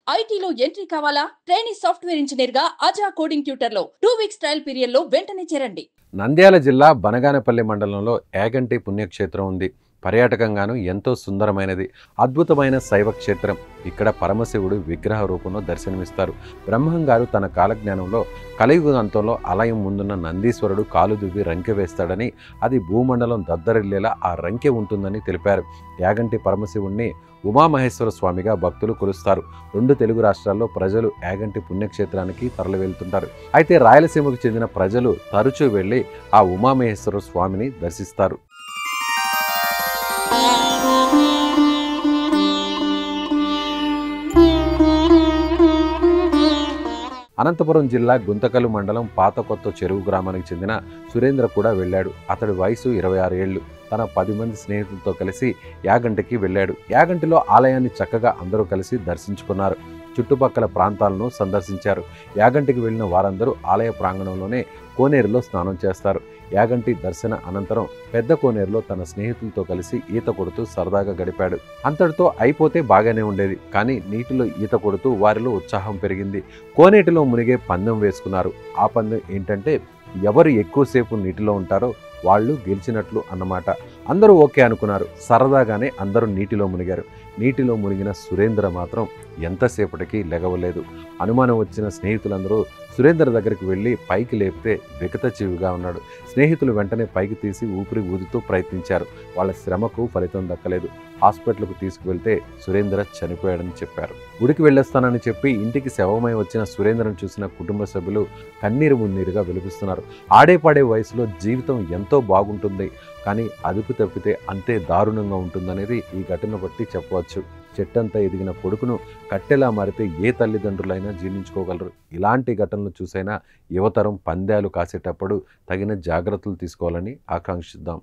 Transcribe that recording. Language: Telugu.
ఐటీలో ఎంట్రీ కావాలా? ట్రైనింగ్ సాఫ్ట్వేర్ ఇంజనీర్ గా అజా కోడింగ్ ట్యూటర్ లో 2 వీక్స్ ట్రయల్ పీరియడ్ లో వెంటనే చేరండి. నంద్యాల జిల్లా బనగానపల్లి మండలంలో యాగంటి పుణ్యక్షేత్రం ఉంది. పర్యాటకంగాను ఎంతో సుందరమైనది. అద్భుతమైన శైవ క్షేత్రం. ఇక్కడ పరమశివుడు విగ్రహ రూపంలో దర్శనమిస్తారు. బ్రహ్మం గారు తన కాలజ్ఞానంలో కలియుగ అంతంలో ఆలయం ముందున్న నందీశ్వరుడు కాలు దువ్వి రంకె వేస్తాడని, అది భూమండలం దద్దరిల్లేలా ఆ రంకె ఉంటుందని తెలిపారు. యాగంటి పరమశివుణ్ణి ఉమామహేశ్వర స్వామిగా భక్తులు కొలుస్తారు. 2 తెలుగు రాష్ట్రాల్లో ప్రజలు యాగంటి పుణ్యక్షేత్రానికి తరలి వెళ్తుంటారు. అయితే రాయలసీమకు చెందిన ప్రజలు తరచూ వెళ్లి ఆ ఉమామహేశ్వర స్వామిని దర్శిస్తారు. అనంతపురం జిల్లా గుంతకల్లు మండలం పాత కొత్త చెరువు గ్రామానికి చెందిన సురేంద్ర కూడా వెళ్ళాడు. అతడి వయసు 26 ఏళ్లు. తన 10 మంది స్నేహితులతో కలిసి యాగంటికి వెళ్ళాడు. యాగంటిలో ఆలయాన్ని చక్కగా అందరూ కలిసి దర్శించుకున్నారు. చుట్టుపక్కల ప్రాంతాలను సందర్శించారు. యాగంటికి వెళ్ళిన వారందరూ ఆలయ ప్రాంగణంలోనే కోనేరులో స్నానం చేస్తారు. యాగంటి దర్శన అనంతరం పెద్ద కోనేరులో తన స్నేహితులతో కలిసి ఈత కొడుతూ సరదాగా గడిపాడు. అంతటితో అయిపోతే బాగానే ఉండేది. కానీ నీటిలో ఈత కొడుతూ వారిలో ఉత్సాహం పెరిగింది. కోనేటిలో మునిగే పందెం వేసుకున్నారు. ఆ పందెం ఏంటంటే ఎవరు ఎక్కువసేపు నీటిలో ఉంటారో వాళ్ళు గెలిచినట్లు అన్నమాట. అందరూ ఓకే అనుకున్నారు. సరదాగానే అందరూ నీటిలో మునిగారు. నీటిలో మునిగిన సురేంద్ర మాత్రం ఎంతసేపటికి లెగవలేదు. అనుమానం వచ్చిన స్నేహితులందరూ సురేంద్ర దగ్గరికి వెళ్ళి పైకి లేపితే వికతజీవిగా ఉన్నాడు. స్నేహితులు వెంటనే పైకి తీసి ఊపిరి ఊదుతూ ప్రయత్నించారు. వాళ్ళ శ్రమకు ఫలితం దక్కలేదు. హాస్పిటల్కు తీసుకువెళ్తే సురేంద్ర చనిపోయాడని చెప్పారు. గుడికి వెళ్ళొస్తానని చెప్పి ఇంటికి శవమై వచ్చిన సురేంద్రను చూసిన కుటుంబ సభ్యులు కన్నీరు మున్నీరుగా విలపిస్తున్నారు. ఆడేపాడే వయసులో జీవితం ఎంతో బాగుంటుంది, కానీ అదుపు తప్పితే అంతే దారుణంగా ఉంటుందనేది ఈ ఘటన బట్టి చెప్పవచ్చు. చెట్టంతా ఎదిగిన కొడుకును కట్టెలా మారితే ఏ తల్లిదండ్రులైనా జీర్ణించుకోగలరు. ఇలాంటి ఘటనలు చూసైనా యువతరం పందాలు కాసేటప్పుడు తగిన జాగ్రత్తలు తీసుకోవాలని ఆకాంక్షిద్దాం.